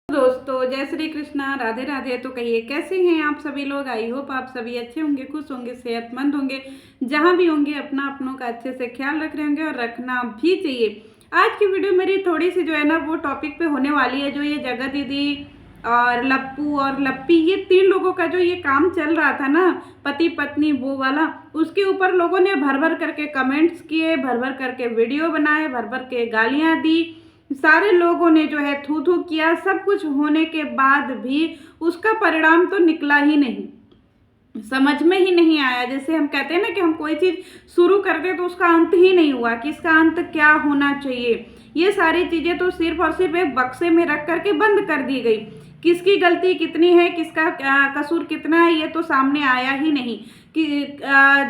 दोस्तों जय श्री कृष्णा, राधे राधे। तो कहिए कैसे हैं आप सभी लोग। आई होप आप सभी अच्छे होंगे, खुश होंगे, सेहतमंद होंगे, जहां भी होंगे अपना अपनों का अच्छे से ख्याल रख रहे होंगे और रखना भी चाहिए। आज की वीडियो मेरी थोड़ी सी जो है ना वो टॉपिक पे होने वाली है। जो ये जगत दीदी और लप्पू और लप्पी, ये तीन लोगों का जो ये काम चल रहा था ना, पति पत्नी वो वाला, उसके ऊपर लोगों ने भर भर करके कमेंट्स किए, भर भर करके वीडियो बनाए, भर भर के गालियां दी। सारे लोगों ने जो है थू थू किया। सब कुछ होने के बाद भी उसका परिणाम तो निकला ही नहीं, समझ में ही नहीं आया। जैसे हम कहते हैं ना कि हम कोई चीज़ शुरू करते तो उसका अंत ही नहीं हुआ कि इसका अंत क्या होना चाहिए। ये सारी चीज़ें तो सिर्फ और सिर्फ एक बक्से में रख करके बंद कर दी गई। किसकी गलती कितनी है, किसका कसूर कितना है, ये तो सामने आया ही नहीं। कि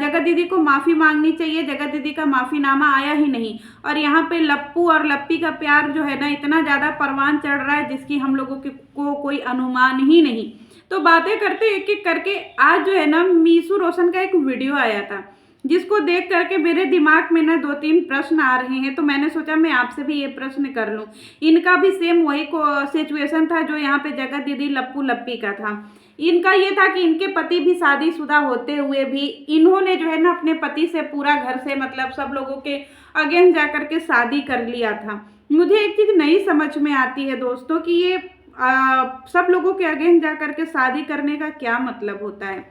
जगत दीदी को माफ़ी मांगनी चाहिए, जगत दीदी का माफ़ीनामा आया ही नहीं। और यहाँ पे लप्पू और लप्पी का प्यार जो है ना इतना ज़्यादा परवान चढ़ रहा है जिसकी हम लोगों को कोई अनुमान ही नहीं। तो बातें करते एक एक करके आज जो है ना मीशू रोशन का एक वीडियो आया था, जिसको देख करके मेरे दिमाग में ना दो तीन प्रश्न आ रहे हैं। तो मैंने सोचा मैं आपसे भी ये प्रश्न कर लूँ। इनका भी सेम वही सिचुएशन था जो यहाँ पे जगत दीदी लप्पू लप्पी का था। इनका ये था कि इनके पति भी शादीशुदा होते हुए भी इन्होंने जो है ना अपने पति से पूरा घर से मतलब सब लोगों के अगेंस्ट जा करके शादी कर लिया था। मुझे एक चीज़ नहीं समझ में आती है दोस्तों कि ये सब लोगों के अगेंस्ट जा करके शादी करने का क्या मतलब होता है।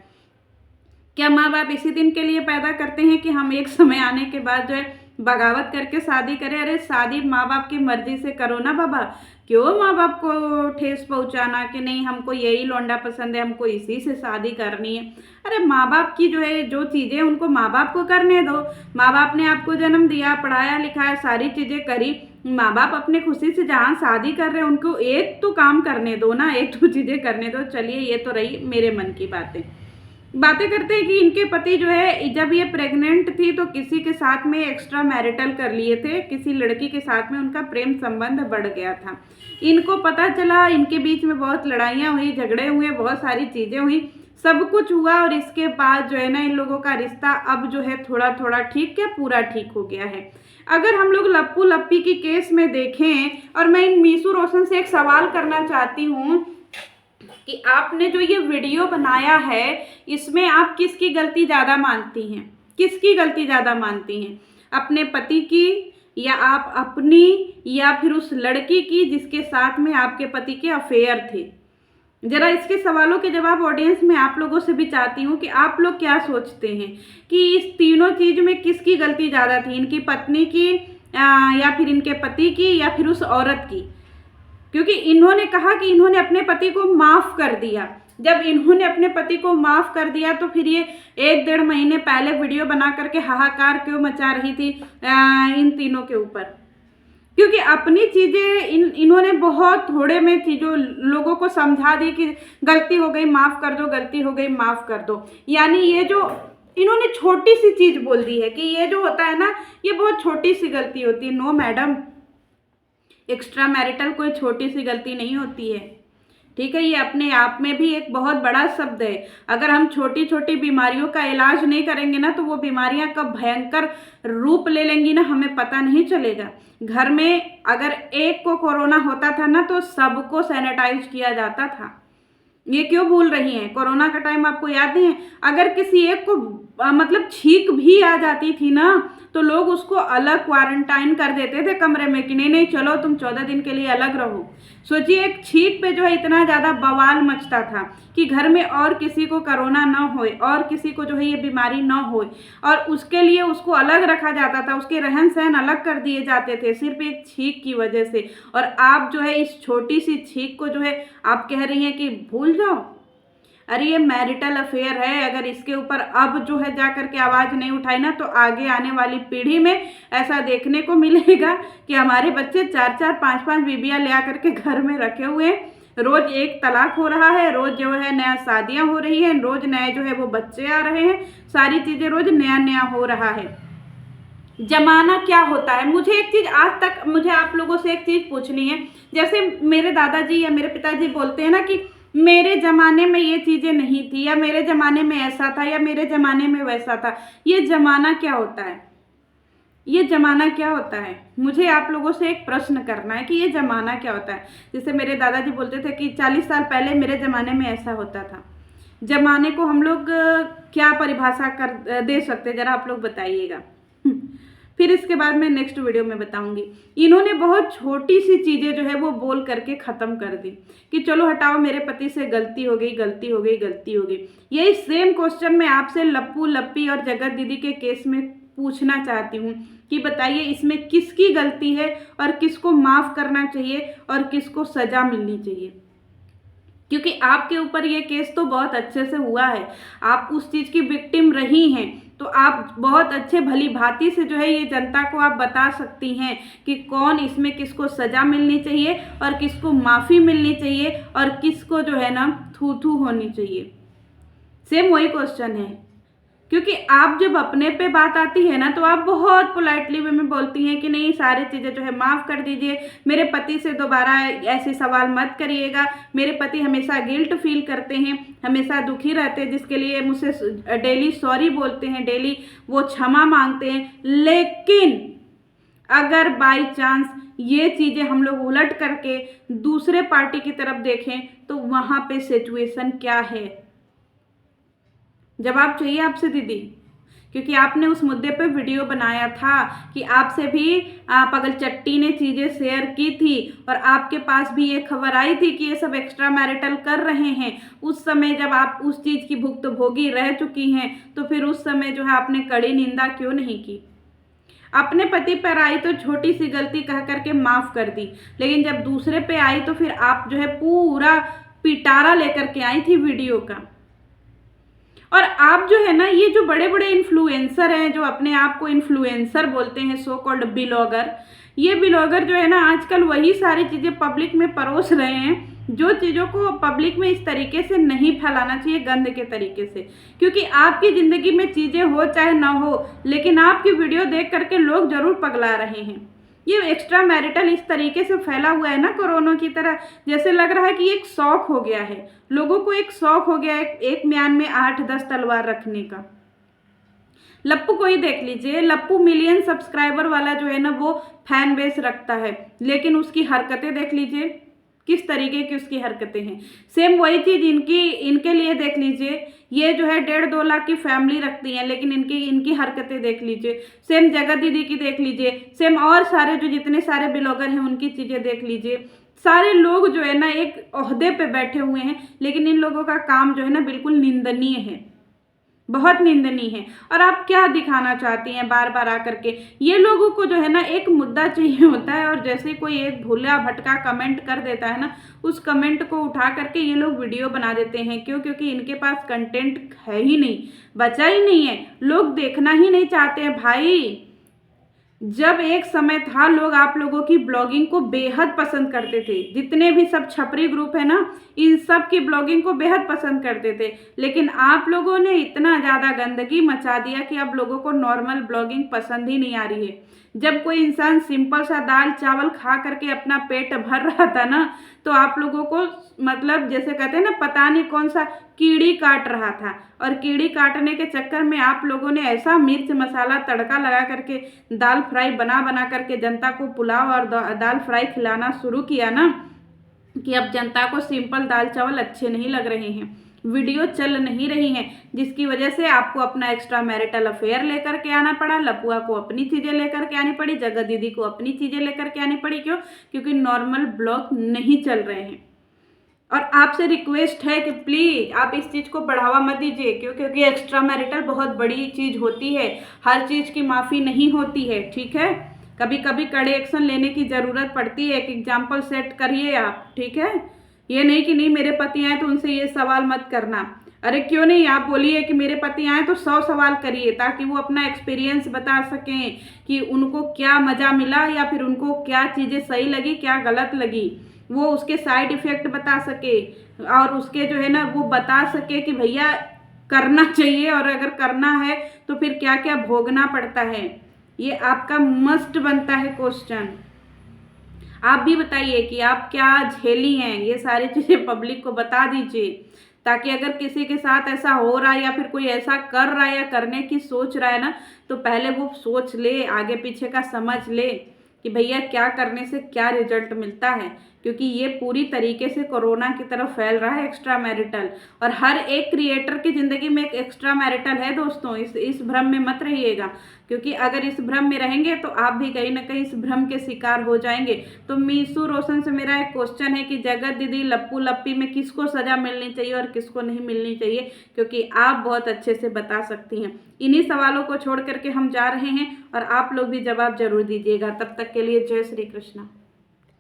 क्या माँ बाप इसी दिन के लिए पैदा करते हैं कि हम एक समय आने के बाद जो है बगावत करके शादी करें। अरे शादी माँ बाप की मर्जी से करो ना बाबा, क्यों माँ बाप को ठेस पहुँचाना कि नहीं हमको यही लौंडा पसंद है, हमको इसी से शादी करनी है। अरे माँ बाप की जो है जो चीज़ें उनको माँ बाप को करने दो। माँ बाप ने आपको जन्म दिया, पढ़ाया लिखाया, सारी चीज़ें करी। माँ बाप अपने खुशी से जहाँ शादी कर रहे हैं उनको एक तो काम करने दो ना, एक तो चीज़ें करने दो। चलिए ये तो रही मेरे मन की बातें करते हैं कि इनके पति जो है जब ये प्रेग्नेंट थी तो किसी के साथ में एक्स्ट्रा मैरिटल कर लिए थे, किसी लड़की के साथ में उनका प्रेम संबंध बढ़ गया था। इनको पता चला, इनके बीच में बहुत लड़ाइयाँ हुई, झगड़े हुए, बहुत सारी चीज़ें हुई, सब कुछ हुआ। और इसके बाद जो है ना इन लोगों का रिश्ता अब जो है थोड़ा थोड़ा ठीक, क्या पूरा ठीक हो गया है। अगर हम लोग लप्पू लप्पी की केस में देखें, और मैं इन मीशू रोशन से एक सवाल करना चाहती हूँ कि आपने जो ये वीडियो बनाया है इसमें आप किसकी गलती ज़्यादा मानती हैं, किसकी गलती ज़्यादा मानती हैं, अपने पति की या आप अपनी, या फिर उस लड़की की जिसके साथ में आपके पति के अफेयर थे। जरा इसके सवालों के जवाब ऑडियंस में आप लोगों से भी चाहती हूँ कि आप लोग क्या सोचते हैं कि इस तीनों चीज़ में किसकी गलती ज़्यादा थी, इनकी पत्नी की या फिर इनके पति की या फिर उस औरत की। क्योंकि इन्होंने कहा कि इन्होंने अपने पति को माफ़ कर दिया। जब इन्होंने अपने पति को माफ़ कर दिया तो फिर ये 1-1.5 महीने पहले वीडियो बना करके हाहाकार क्यों मचा रही थी इन तीनों के ऊपर। क्योंकि अपनी चीज़ें इन्होंने बहुत थोड़े में चीज़ों लोगों को समझा दी कि गलती हो गई माफ़ कर दो, गलती हो गई माफ़ कर दो। यानी ये जो इन्होंने छोटी सी चीज़ बोल दी है कि ये जो होता है ना ये बहुत छोटी सी गलती होती है। नो मैडम, एक्स्ट्रा मैरिटल कोई छोटी सी गलती नहीं होती है, ठीक है। ये अपने आप में भी एक बहुत बड़ा शब्द है। अगर हम छोटी छोटी बीमारियों का इलाज नहीं करेंगे ना तो वो बीमारियां कब भयंकर रूप ले लेंगी ना हमें पता नहीं चलेगा। घर में अगर एक को कोरोना होता था ना तो सबको सैनिटाइज किया जाता था। ये क्यों भूल रही हैं? कोरोना का टाइम आपको याद नहीं है? अगर किसी एक को मतलब छींक भी आ जाती थी ना तो लोग उसको अलग क्वारंटाइन कर देते थे कमरे में कि नहीं नहीं चलो तुम 14 दिन के लिए अलग रहो। सोचिए एक छींक पे जो है इतना ज़्यादा बवाल मचता था कि घर में और किसी को कोरोना ना होए और किसी को जो है ये बीमारी ना होए, और उसके लिए उसको अलग रखा जाता था, उसके रहन सहन अलग कर दिए जाते थे सिर्फ एक छींक की वजह से। और आप जो है इस छोटी सी छींक को जो है आप कह रही हैं कि भूल जाओ। अरे ये मैरिटल अफेयर है, अगर इसके ऊपर अब जो है जा कर के आवाज़ नहीं उठाई ना तो आगे आने वाली पीढ़ी में ऐसा देखने को मिलेगा कि हमारे बच्चे 4-4 5-5 बीबियाँ ले आकर के घर में रखे हुए हैं। रोज़ एक तलाक हो रहा है, रोज़ जो है नया शादियाँ हो रही हैं, रोज़ नए जो है वो बच्चे आ रहे हैं, सारी चीज़ें रोज़ नया नया हो रहा है। जमाना क्या होता है? मुझे एक चीज़ आज तक मुझे आप लोगों से एक चीज़ पूछनी है। जैसे मेरे दादाजी या मेरे पिताजी बोलते हैं ना कि मेरे ज़माने में ये चीज़ें नहीं थी, या मेरे ज़माने में ऐसा था, या मेरे ज़माने में वैसा था। ये ज़माना क्या होता है? ये ज़माना क्या होता है? मुझे आप लोगों से एक प्रश्न करना है कि ये ज़माना क्या होता है? जैसे मेरे दादाजी बोलते थे कि 40 साल पहले मेरे ज़माने में ऐसा होता था। ज़माने को हम लोग क्या परिभाषा कर दे सकते हैं, ज़रा आप लोग बताइएगा। फिर इसके बाद मैं नेक्स्ट वीडियो में बताऊंगी। इन्होंने बहुत छोटी सी चीज़ें जो है वो बोल करके ख़त्म कर दी कि चलो हटाओ, मेरे पति से गलती हो गई, गलती हो गई, गलती हो गई। यही सेम क्वेश्चन मैं आपसे लप्पू लप्पी और जगत दीदी के केस में पूछना चाहती हूँ कि बताइए इसमें किसकी गलती है और किसको माफ़ करना चाहिए और किसको सज़ा मिलनी चाहिए, क्योंकि आपके ऊपर ये केस तो बहुत अच्छे से हुआ है, आप उस चीज़ की विक्टिम रही हैं, तो आप बहुत अच्छे भली भांति से जो है ये जनता को आप बता सकती हैं कि कौन इसमें किसको सज़ा मिलनी चाहिए और किसको माफ़ी मिलनी चाहिए और किसको जो है ना थू थू होनी चाहिए। सेम वही क्वेश्चन है, क्योंकि आप जब अपने पे बात आती है ना तो आप बहुत पोलाइटली वे में बोलती हैं कि नहीं सारी चीज़ें जो है माफ़ कर दीजिए, मेरे पति से दोबारा ऐसे सवाल मत करिएगा, मेरे पति हमेशा गिल्ट फील करते हैं, हमेशा दुखी रहते हैं, जिसके लिए मुझसे डेली सॉरी बोलते हैं, डेली वो क्षमा मांगते हैं। लेकिन अगर बाई चांस ये चीज़ें हम लोग उलट करके दूसरे पार्टी की तरफ देखें तो वहाँ पे सिचुएशन क्या है? जवाब चाहिए आपसे दीदी, क्योंकि आपने उस मुद्दे पे वीडियो बनाया था कि आपसे भी पगल चट्टी ने चीज़ें शेयर की थी और आपके पास भी ये खबर आई थी कि ये सब एक्स्ट्रा मैरिटल कर रहे हैं। उस समय जब आप उस चीज़ की भुक्तभोगी रह चुकी हैं तो फिर उस समय जो है आपने कड़ी निंदा क्यों नहीं की? अपने पति पर आई तो छोटी सी गलती कह करके माफ़ कर दी, लेकिन जब दूसरे पे आई तो फिर आप जो है पूरा पिटारा लेकर के आई थी वीडियो का। और आप जो है ना ये जो बड़े बड़े इन्फ्लुएंसर हैं, जो अपने आप को इन्फ्लुएंसर बोलते हैं, सो कॉल्ड ब्लॉगर, ये ब्लॉगर जो है ना आजकल वही सारी चीज़ें पब्लिक में परोस रहे हैं जो चीज़ों को पब्लिक में इस तरीके से नहीं फैलाना चाहिए, गंद के तरीके से। क्योंकि आपकी ज़िंदगी में चीज़ें हो चाहे ना हो, लेकिन आपकी वीडियो देख करके लोग ज़रूर पगला रहे हैं। ये एक्स्ट्रा मैरिटल इस तरीके से फैला हुआ है ना कोरोना की तरह, जैसे लग रहा है कि एक शौक हो गया है लोगों को, एक शौक हो गया है एक म्यान में 8-10 तलवार रखने का। लप्पू को ही देख लीजिए, लप्पू मिलियन सब्सक्राइबर वाला जो है ना वो फैन बेस रखता है, लेकिन उसकी हरकतें देख लीजिए किस तरीके की उसकी हरकतें हैं। सेम वही चीज़ इनके लिए देख लीजिए, ये जो है 1.5-2 लाख की फैमिली रखती हैं, लेकिन इनकी हरकतें देख लीजिए। सेम जगत दीदी की देख लीजिए, सेम और सारे जो जितने सारे ब्लॉगर हैं उनकी चीज़ें देख लीजिए। सारे लोग जो है ना एक ओहदे पे बैठे हुए हैं, लेकिन इन लोगों का काम जो है ना बिल्कुल निंदनीय है, बहुत निंदनीय है। और आप क्या दिखाना चाहती हैं बार बार आकर के? ये लोगों को जो है ना एक मुद्दा चाहिए होता है, और जैसे कोई एक भूला भटका कमेंट कर देता है ना, उस कमेंट को उठा करके ये लोग वीडियो बना देते हैं। क्यों? क्योंकि इनके पास कंटेंट है ही नहीं, बचा ही नहीं है, लोग देखना ही नहीं चाहते हैं भाई। जब एक समय था लोग आप लोगों की ब्लॉगिंग को बेहद पसंद करते थे, जितने भी सब छपरी ग्रुप है ना इन सब की ब्लॉगिंग को बेहद पसंद करते थे, लेकिन आप लोगों ने इतना ज़्यादा गंदगी मचा दिया कि अब लोगों को नॉर्मल ब्लॉगिंग पसंद ही नहीं आ रही है। जब कोई इंसान सिंपल सा दाल चावल खा करके अपना पेट भर रहा था ना, तो आप लोगों को मतलब जैसे कहते हैं ना पता नहीं कौन सा कीड़ी काट रहा था, और कीड़ी काटने के चक्कर में आप लोगों ने ऐसा मिर्च मसाला तड़का लगा करके दाल फ्राई बना बना करके जनता को पुलाव और दाल फ्राई खिलाना शुरू किया ना, कि अब जनता को सिंपल दाल चावल अच्छे नहीं लग रहे हैं, वीडियो चल नहीं रही हैं, जिसकी वजह से आपको अपना एक्स्ट्रा मैरिटल अफेयर लेकर के आना पड़ा, लपुआ को अपनी चीज़ें लेकर के आनी पड़ी, जगत दीदी को अपनी चीज़ें लेकर के आनी पड़ी। क्यों? क्योंकि नॉर्मल ब्लॉग नहीं चल रहे हैं। और आपसे रिक्वेस्ट है कि प्लीज़ आप इस चीज़ को बढ़ावा मत दीजिए, क्योंकि एक्स्ट्रा मैरिटल बहुत बड़ी चीज़ होती है, हर चीज़ की माफ़ी नहीं होती है, ठीक है? कभी कभी कड़े एक्शन लेने की ज़रूरत पड़ती है। एक एग्जाम्पल सेट करिए आप, ठीक है? ये नहीं कि नहीं मेरे पति आए तो उनसे ये सवाल मत करना। अरे क्यों नहीं, आप बोलिए कि मेरे पति आए तो 100 सवाल करिए, ताकि वो अपना एक्सपीरियंस बता सकें कि उनको क्या मज़ा मिला या फिर उनको क्या चीज़ें सही लगी, क्या गलत लगी, वो उसके साइड इफ़ेक्ट बता सके, और उसके जो है ना वो बता सके कि भैया करना चाहिए और अगर करना है तो फिर क्या क्या भोगना पड़ता है। ये आपका मस्ट बनता है क्वेश्चन। आप भी बताइए कि आप क्या झेली हैं, ये सारी चीज़ें पब्लिक को बता दीजिए, ताकि अगर किसी के साथ ऐसा हो रहा है या फिर कोई ऐसा कर रहा है या करने की सोच रहा है ना, तो पहले वो सोच ले, आगे पीछे का समझ ले कि भैया क्या करने से क्या रिजल्ट मिलता है, क्योंकि ये पूरी तरीके से कोरोना की तरफ फैल रहा है एक्स्ट्रा मैरिटल। और हर एक क्रिएटर की ज़िंदगी में एक एक्स्ट्रा मैरिटल है दोस्तों, इस भ्रम में मत रहिएगा, क्योंकि अगर इस भ्रम में रहेंगे तो आप भी कहीं ना कहीं इस भ्रम के शिकार हो जाएंगे। तो मीशू रोशन से मेरा एक क्वेश्चन है कि जगत दीदी लप्पू लप्पी में किसको सज़ा मिलनी चाहिए और किसको नहीं मिलनी चाहिए, क्योंकि आप बहुत अच्छे से बता सकती हैं। इन्हीं सवालों को छोड़ करके हम जा रहे हैं और आप लोग भी जवाब जरूर दीजिएगा। तब तक के लिए जय श्री कृष्णा।